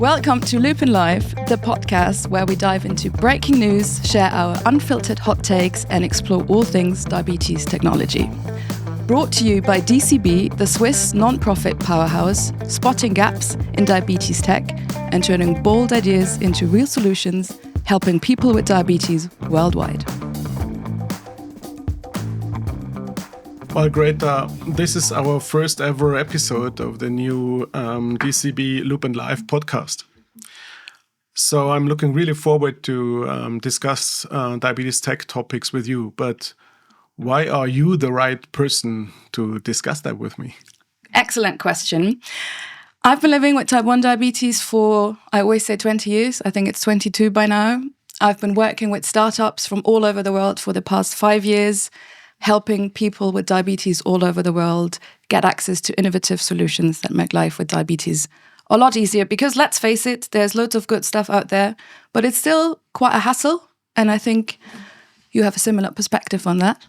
Welcome to Lupin Live, the podcast where we dive into breaking news, share our unfiltered hot takes, and explore all things diabetes technology. Brought to you by DCB, the Swiss non-profit powerhouse, spotting gaps in diabetes tech and turning bold ideas into real solutions, helping people with diabetes worldwide. Well, Greta, this is our first ever episode of the new DCB Lupin Live podcast. So I'm looking really forward to discuss diabetes tech topics with you. But why are you the right person to discuss that with me? Excellent question. I've been living with type 1 diabetes for, I always say 20 years. I think it's 22 by now. I've been working with startups from all over the world for the past 5 years, helping people with diabetes all over the world get access to innovative solutions that make life with diabetes a lot easier. Because let's face it, there's loads of good stuff out there, but it's still quite a hassle. And I think you have a similar perspective on that.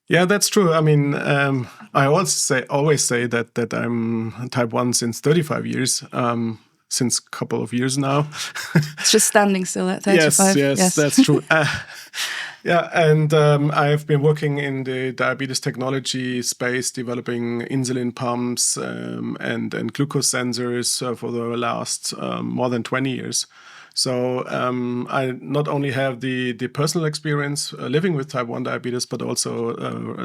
Yeah, that's true. I mean, I always say that I'm type 1 since 35 years, since a couple of years now. It's just standing still at 35. Yes, that's true. Yeah, and I've been working in the diabetes technology space, developing insulin pumps and glucose sensors for the last more than 20 years. So I not only have the personal experience living with type 1 diabetes, but also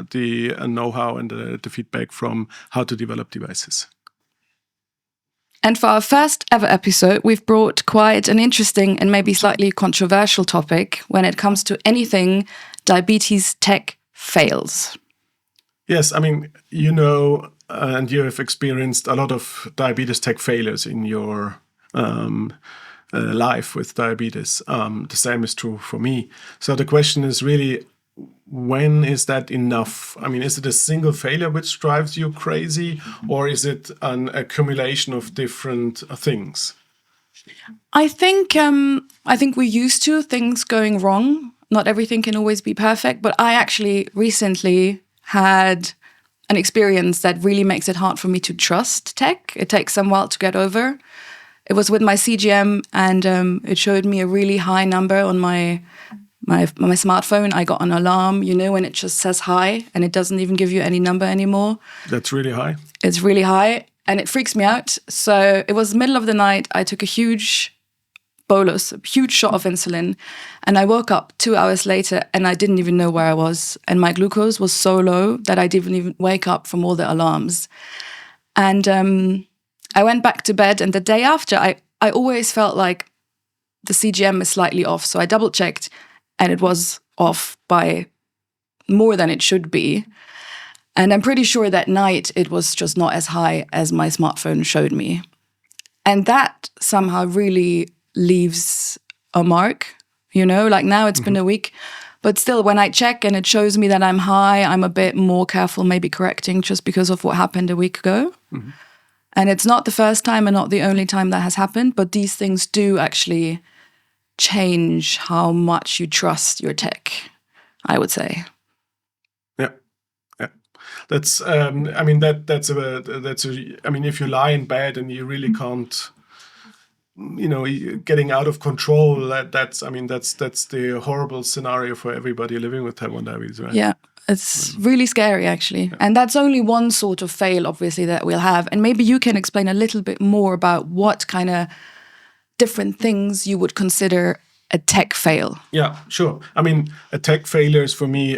the know-how and the feedback from how to develop devices. And for our first ever episode, we've brought quite an interesting and maybe slightly controversial topic when it comes to anything diabetes tech fails. Yes, I mean, you know, and you have experienced a lot of diabetes tech failures in your life with diabetes. The same is true for me. So the question is really, when is that enough? I mean, is it a single failure which drives you crazy, or is it an accumulation of different things? I think we're used to things going wrong. Not everything can always be perfect, but I actually recently had an experience that really makes it hard for me to trust tech. It takes some while to get over. It was with my CGM, and it showed me a really high number on my smartphone. I got an alarm, you know, when it just says hi and it doesn't even give you any number anymore. That's really high. It's really high and it freaks me out. So it was the middle of the night. I took a huge bolus, a huge shot of insulin, and I woke up 2 hours later and I didn't even know where I was. And my glucose was so low that I didn't even wake up from all the alarms. And I went back to bed, and the day after, I always felt like the CGM is slightly off. So I double checked, and it was off by more than it should be. And I'm pretty sure that night it was just not as high as my smartphone showed me. And that somehow really leaves a mark, you know, like now it's been a week, but still when I check and it shows me that I'm high, I'm a bit more careful, maybe correcting just because of what happened a week ago. Mm-hmm. And it's not the first time and not the only time that has happened, but these things do actually change how much you trust your tech, I would say. Yeah. That's I mean that's I mean, if you lie in bed and you really can't, you know, getting out of control, that's the horrible scenario for everybody living with type 1 diabetes, right? Yeah. It's really scary, actually. Yeah. And that's only one sort of fail, obviously, that we'll have. And maybe you can explain a little bit more about what kind of different things you would consider a tech fail. Yeah, sure. I mean, a tech failure is for me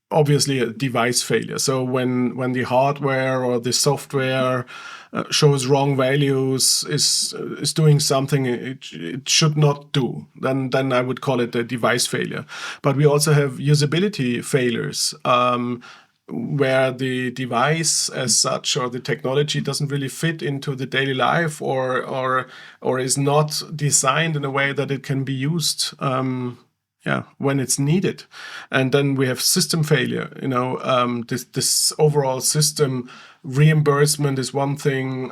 obviously a device failure. So when the hardware or the software shows wrong values, is doing something it should not do, then I would call it a device failure. But we also have usability failures, where the device as such or the technology doesn't really fit into the daily life or is not designed in a way that it can be used when it's needed. And then we have system failure. You know, this overall system reimbursement is one thing.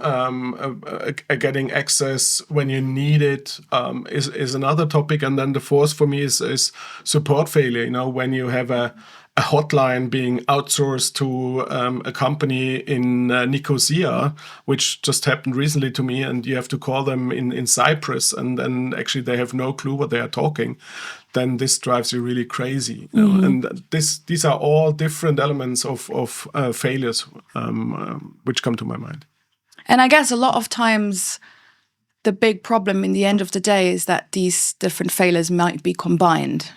Getting access when you need it is another topic. And then the fourth for me is support failure. You know, when you have a a hotline being outsourced to a company in Nicosia, which just happened recently to me, and you have to call them in Cyprus, and then actually they have no clue what they are talking, then this drives you really crazy. You know? And these are all different elements of failures which come to my mind. And I guess a lot of times the big problem in the end of the day is that these different failures might be combined.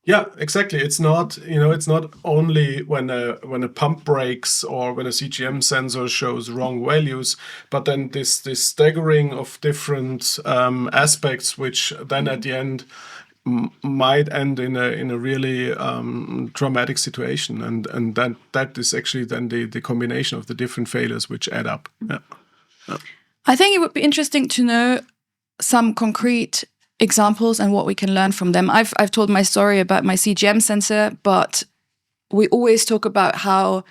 Yeah, exactly. It's not, it's not only when a pump breaks or when a CGM sensor shows wrong values, but then this staggering of different aspects, which then at the end might end in a really dramatic situation, and that is actually then the combination of the different failures which add up. Yeah. I think it would be interesting to know some concrete examples and what we can learn from them. I've told my story about my CGM sensor, but we always talk about how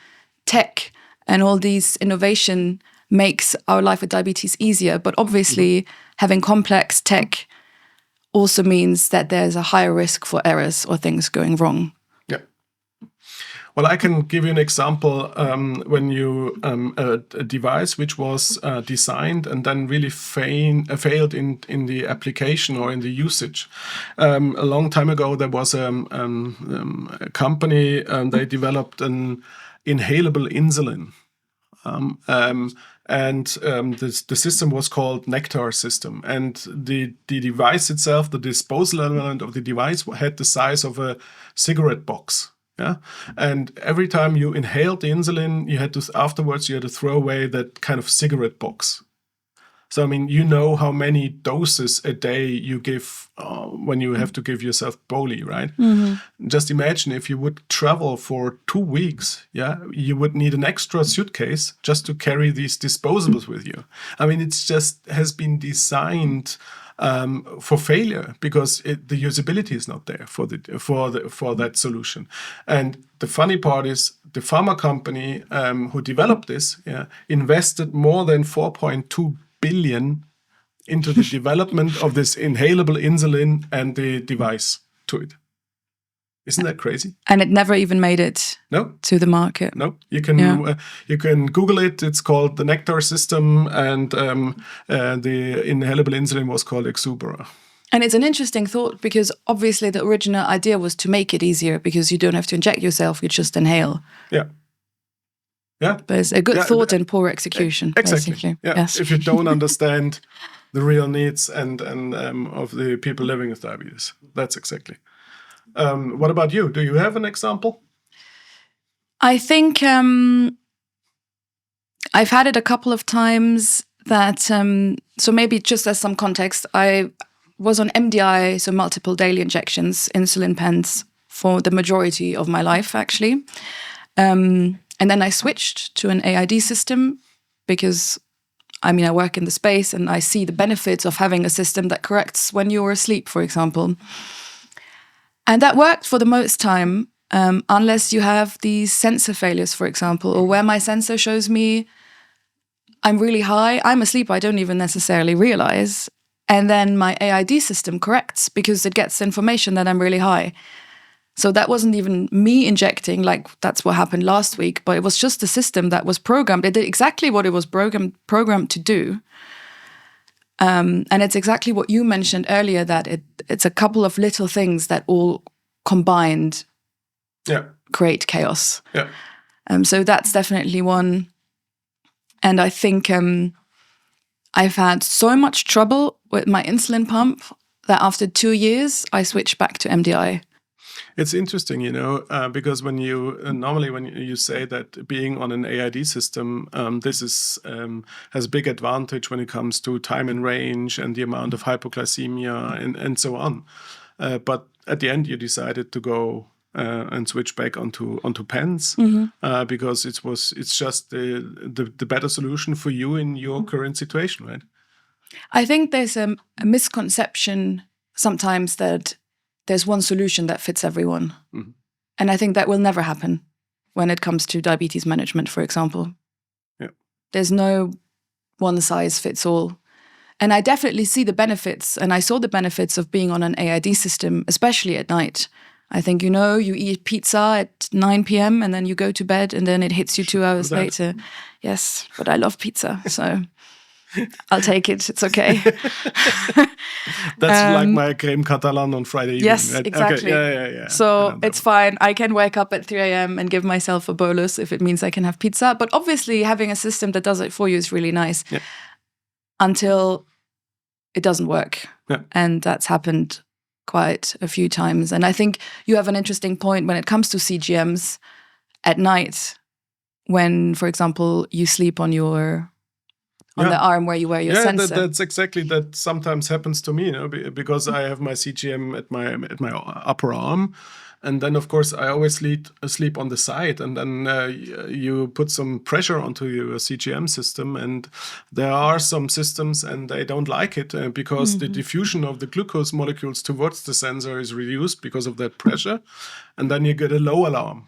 tech and all these innovation makes our life with diabetes easier. But obviously, having complex tech also means that there's a higher risk for errors or things going wrong. Yeah. Well, I can give you an example when you a device which was designed and then really failed in the application or in the usage. A long time ago, there was a company, they developed an inhalable insulin. The system was called Nectar system, and the device itself, the disposal element of the device, had the size of a cigarette box. Yeah, and every time you inhaled the insulin, you had to throw away that kind of cigarette box. So I mean, you know how many doses a day you give when you have to give yourself Boli, right? Just imagine if you would travel for 2 weeks, yeah, you would need an extra suitcase just to carry these disposables with you. I mean, it's just has been designed for failure because the usability is not there for that solution. And the funny part is the pharma company who developed this invested more than 4.2 billion into the development of this inhalable insulin and the device to it. Isn't that crazy? And it never even made it to the market. No, you can Google it. It's called the Nectar system, and the inhalable insulin was called Exubera. And it's an interesting thought because obviously the original idea was to make it easier because you don't have to inject yourself; you just inhale. Yeah. Yeah. But it's a good thought and poor execution. Exactly. Basically. Yeah. Yes. If you don't understand the real needs and of the people living with diabetes, that's exactly. What about you? Do you have an example? I think I've had it a couple of times that, so maybe just as some context, I was on MDI, so multiple daily injections, insulin pens, for the majority of my life, actually. And then I switched to an AID system because, I mean, I work in the space and I see the benefits of having a system that corrects when you're asleep, for example. And that worked for the most time, unless you have these sensor failures, for example, or where my sensor shows me I'm really high, I'm asleep, I don't even necessarily realize. And then my AID system corrects because it gets information that I'm really high. So that wasn't even me injecting, like that's what happened last week, but it was just the system that was programmed. It did exactly what it was programmed to do. And it's exactly what you mentioned earlier, that it's a couple of little things that all combined create chaos. Yeah. So that's definitely one. And I think I've had so much trouble with my insulin pump that after 2 years, I switched back to MDI. It's interesting, because when you say that being on an AID system, this has a big advantage when it comes to time and range and the amount of hypoglycemia and so on. But at the end, you decided to go and switch back onto pens because it's just the better solution for you in your current situation, right? I think there's a misconception sometimes that there's one solution that fits everyone. Mm-hmm. And I think that will never happen when it comes to diabetes management, for example. Yeah. There's no one size fits all. And I definitely see the benefits, and I saw the benefits of being on an AID system, especially at night. I think, you eat pizza at 9 p.m. and then you go to bed and then it hits you 2 hours later. Yes, but I love pizza, so I'll take it. It's okay. That's like my crème catalan on Friday evening. Yes, right? exactly. Okay. Yeah. So it's fine. I can wake up at 3 a.m. and give myself a bolus if it means I can have pizza. But obviously having a system that does it for you is really nice until it doesn't work. Yeah. And that's happened quite a few times. And I think you have an interesting point when it comes to CGMs at night when, for example, you sleep on the arm where you wear your sensor. That's exactly that. Sometimes happens to me, because I have my CGM at my upper arm, and then of course I always sleep on the side, and then you put some pressure onto your CGM system, and there are some systems and they don't like it because the diffusion of the glucose molecules towards the sensor is reduced because of that pressure, and then you get a low alarm.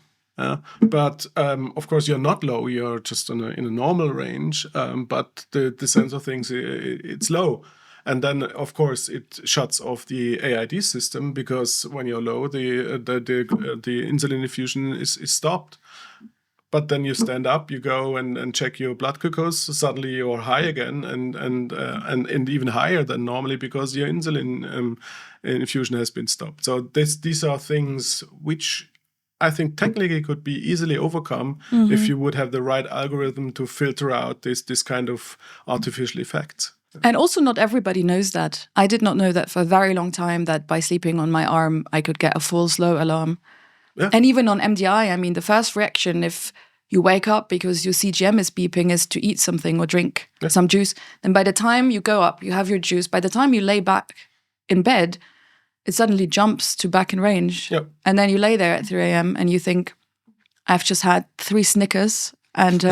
But of course you're not low, you're just in a normal range, but the sensor thinks it's low. And then of course it shuts off the AID system because when you're low, the insulin diffusion is stopped. But then you stand up, you go and check your blood glucose. Suddenly you're high again, and even higher than normally because your insulin infusion has been stopped. So these are things which I think technically could be easily overcome if you would have the right algorithm to filter out this kind of artificial effects. And also not everybody knows that. I did not know that for a very long time, that by sleeping on my arm, I could get a full slow alarm. Yeah. And even on MDI, I mean, the first reaction if you wake up because your CGM is beeping is to eat something or drink some juice. Then by the time you go up, you have your juice. By the time you lay back in bed, it suddenly jumps to back in range. Yep. And then you lay there at 3 a.m. and you think, I've just had 3 Snickers and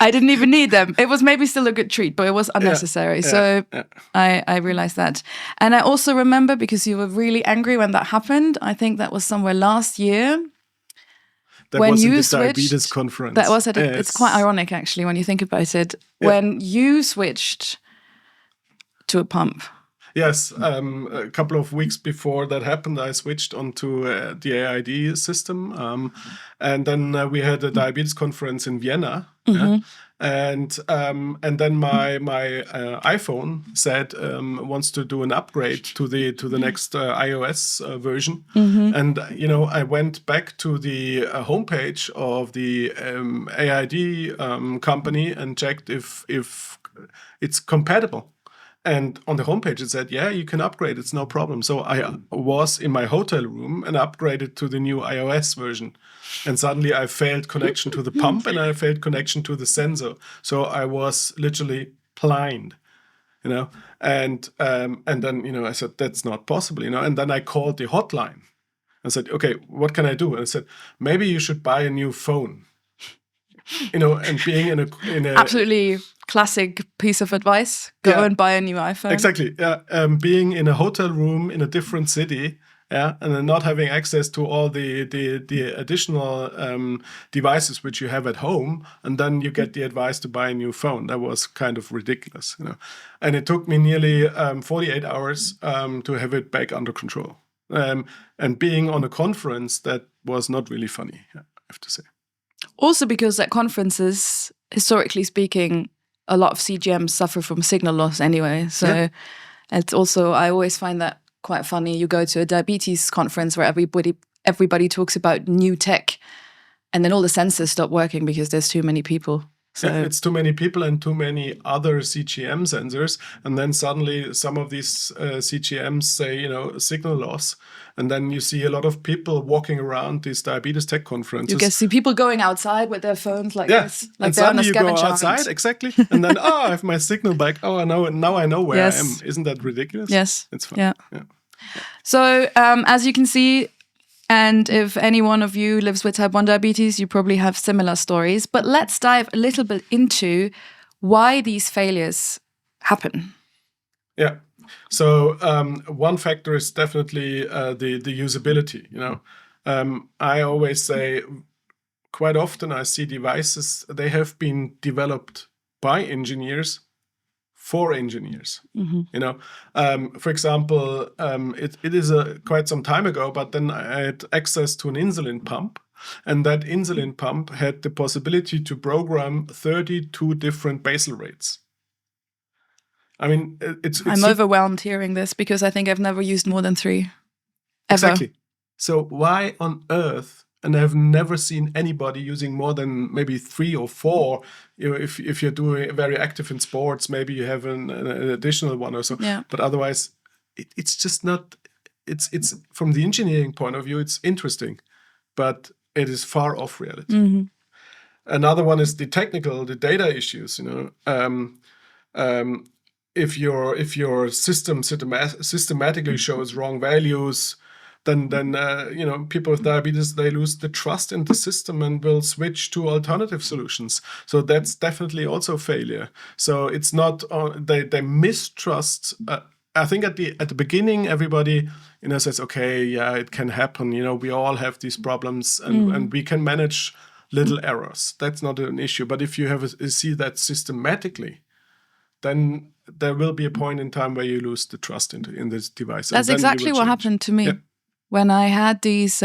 I didn't even need them. It was maybe still a good treat, but it was unnecessary. I realized that. And I also remember, because you were really angry when that happened, I think that was somewhere last year. That when was you switched, diabetes conference. That was it's quite ironic, actually, when you think about it. Yeah. When you switched to a pump. Yes, a couple of weeks before that happened, I switched onto the AID system, and then we had a diabetes conference in Vienna, and then my iPhone said wants to do an upgrade to the next iOS version, and I went back to the homepage of the AID company and checked if it's compatible. And on the homepage, it said, yeah, you can upgrade. It's no problem. So I was in my hotel room and upgraded to the new iOS version. And suddenly I failed connection to the pump and I failed connection to the sensor. So I was literally blind, And then, I said, that's not possible, And then I called the hotline. I said, okay, what can I do? And I said, maybe you should buy a new phone. And being in a absolutely classic piece of advice. Go and buy a new iPhone. Exactly. Yeah. Being in a hotel room in a different city, and then not having access to all the additional devices which you have at home, and then you get the advice to buy a new phone. That was kind of ridiculous, And it took me nearly 48 hours to have it back under control. And being on a conference, that was not really funny, I have to say. Also because at conferences, historically speaking, a lot of CGMs suffer from signal loss anyway. So it's also, I always find that quite funny. You go to a diabetes conference where everybody talks about new tech, and then all the sensors stop working because there's too many people. So it's too many people and too many other CGM sensors. And then suddenly some of these CGMs say, signal loss. And then you see a lot of people walking around these diabetes tech conferences. You can see people going outside with their phones like this. Like and suddenly you go outside, exactly. And then, I have my signal back. Oh, now I know where I am. Isn't that ridiculous? Yes. It's fun. Yeah. So as you can see, and if any one of you lives with type 1 diabetes, you probably have similar stories. But let's dive a little bit into why these failures happen. Yeah. So one factor is definitely the usability. I always say quite often I see devices, they have been developed by engineers for engineers. For example, it is quite some time ago, but then I had access to an insulin pump, and that insulin pump had the possibility to program 32 different basal rates. I mean, I'm overwhelmed hearing this because I think I've never used more than 3. Ever. Exactly. So why on earth? And I've never seen anybody using more than maybe 3 or 4. If you're doing very active in sports, maybe you have an additional one or so. Yeah. But otherwise, it's just not. It's from the engineering point of view, it's interesting, but it is far off reality. Mm-hmm. Another one is the data issues. If your system systematically shows wrong values, then people with diabetes, they lose the trust in the system and will switch to alternative solutions. So that's definitely also failure. So it's not they mistrust. I think at the beginning, everybody says, okay, yeah, it can happen. We all have these problems, and we can manage little errors. That's not an issue. But if you see that systematically, then there will be a point in time where you lose the trust in this device. That's exactly what happened to me. Yeah. When I had these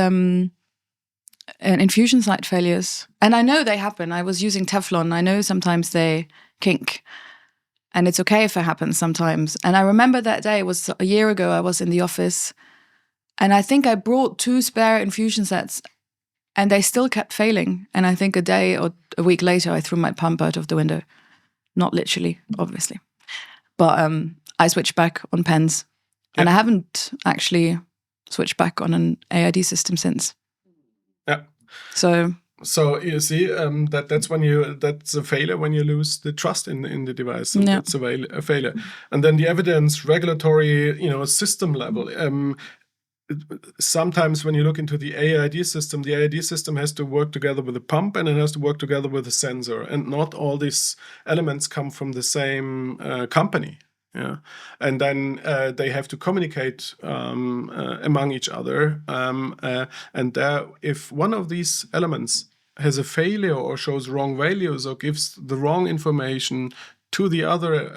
infusion site failures, and I know they happen. I was using Teflon. I know sometimes they kink, and it's okay if it happens sometimes. And I remember that day, it was a year ago, I was in the office, and I think I brought 2 spare infusion sets, and they still kept failing. And I think a day or a week later, I threw my pump out of the window. Not literally, obviously. But I switched back on pens, and I haven't actually switched back on an AID system since. Yeah. So you see, that's a failure when you lose the trust in the device. So that's a failure. And then the evidence, regulatory, system level. Sometimes when you look into the AID system has to work together with a pump, and it has to work together with a sensor, and not all these elements come from the same company. Yeah, and then they have to communicate among each other, and if one of these elements has a failure or shows wrong values or gives the wrong information to the other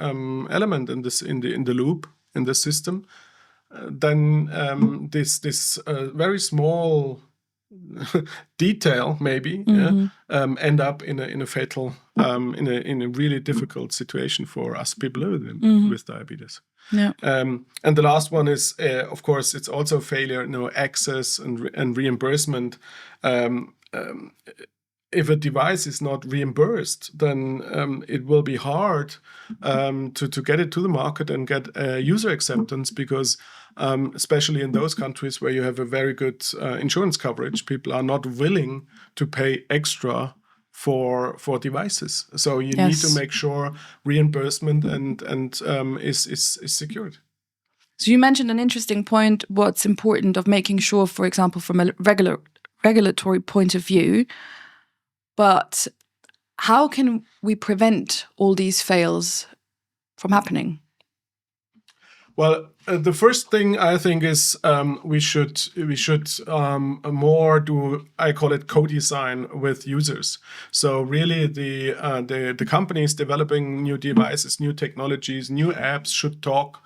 element in the loop in the system, then this very small detail maybe end up in a fatal in a really difficult situation for us people with diabetes. Yeah. And the last one is of course it's also failure, access and reimbursement. If a device is not reimbursed, then it will be hard to get it to the market and get user acceptance, because especially in those countries where you have a very good insurance coverage, people are not willing to pay extra for devices. So you need to make sure reimbursement and is secured. So you mentioned an interesting point. What's important of making sure, for example, from a regulatory point of view. But how can we prevent all these fails from happening? Well, the first thing I think is we should more do, I call it, co-design with users. So really the companies developing new devices, new technologies, new apps should talk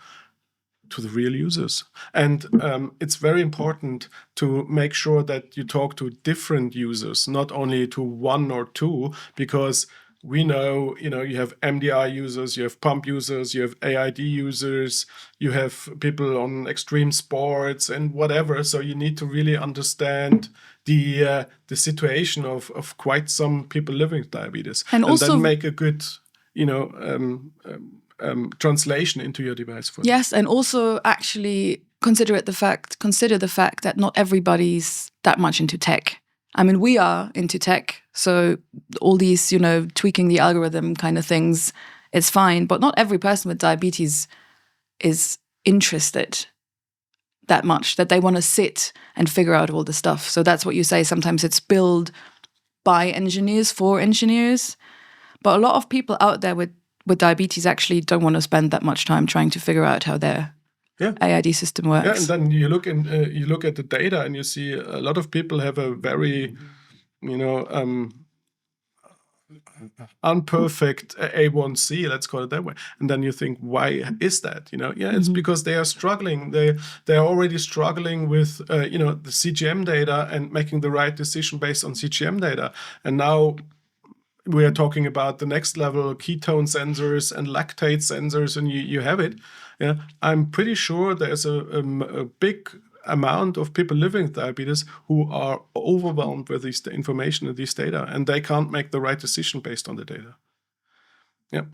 to the real users. And it's very important to make sure that you talk to different users, not only to 1 or 2, because we know, you have MDI users, you have pump users, you have AID users, you have people on extreme sports and whatever. So you need to really understand the situation of quite some people living with diabetes, and also then make a good, translation into your device for yes, them. And also actually consider the fact that not everybody's that much into tech. I mean, we are into tech, so all these, tweaking the algorithm kind of things, it's fine. But not every person with diabetes is interested that much, that they want to sit and figure out all the stuff. So that's what you say. Sometimes it's built by engineers for engineers. But a lot of people out there with diabetes actually don't want to spend that much time trying to figure out how their AID system works. Yeah, and then you look at the data and you see a lot of people have a very, unperfect A1C, let's call it that way. And then you think, why is that? It's because they are struggling. They are already struggling with the CGM data and making the right decision based on CGM data. And now we are talking about the next level, ketone sensors and lactate sensors, and you have it. Yeah, I'm pretty sure there's a big amount of people living with diabetes who are overwhelmed with this information and these data, and they can't make the right decision based on the data. Yeah,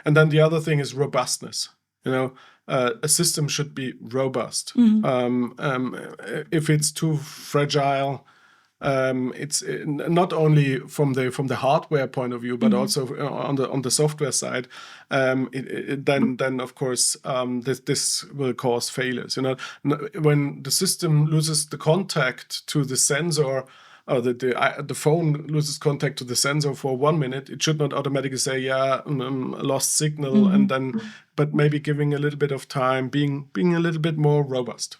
and then the other thing is robustness. A system should be robust. If it's too fragile, it's not only from the hardware point of view, but also on the software side. Then of course this will cause failures. When the system loses the contact to the sensor, or the phone loses contact to the sensor for 1 minute, it should not automatically say, lost signal, and then, but maybe giving a little bit of time, being a little bit more robust.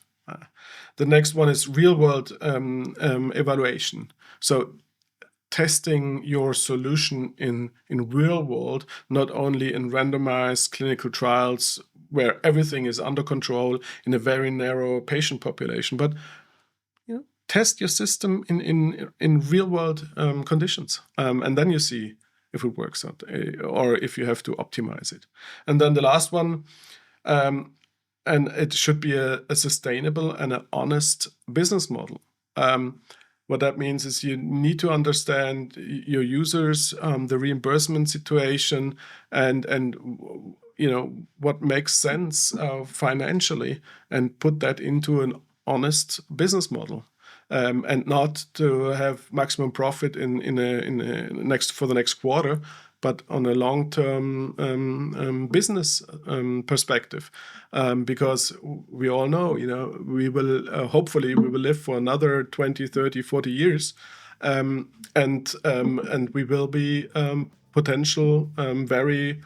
The next one is real-world evaluation. So testing your solution in real world, not only in randomized clinical trials where everything is under control in a very narrow patient population, but test your system in real-world conditions, and then you see if it works out, or if you have to optimize it. And then the last one, and it should be a sustainable and an honest business model. What that means is you need to understand your users, the reimbursement situation, and what makes sense financially, and put that into an honest business model. And not to have maximum profit for the next quarter, but on a long-term business perspective, because we all know, we will hopefully we will live for another 20, 30, 40 years, and we will be potential very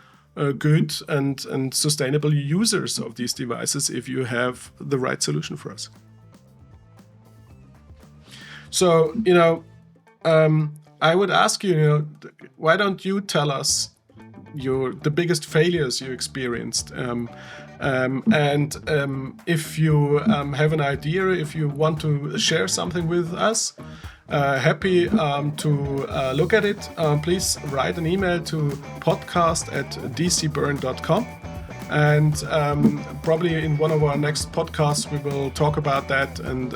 good and sustainable users of these devices if you have the right solution for us. So, I would ask you, why don't you tell us the biggest failures you experienced? And if you have an idea, if you want to share something with us, happy to look at it. Please write an email to podcast@dcburn.com. And probably in one of our next podcasts, we will talk about that and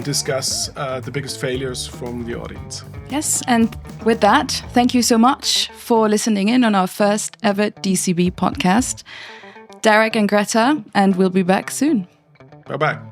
discuss the biggest failures from the audience. Yes, and with that, thank you so much for listening in on our first ever DCB podcast. Derek and Greta, and we'll be back soon. Bye-bye.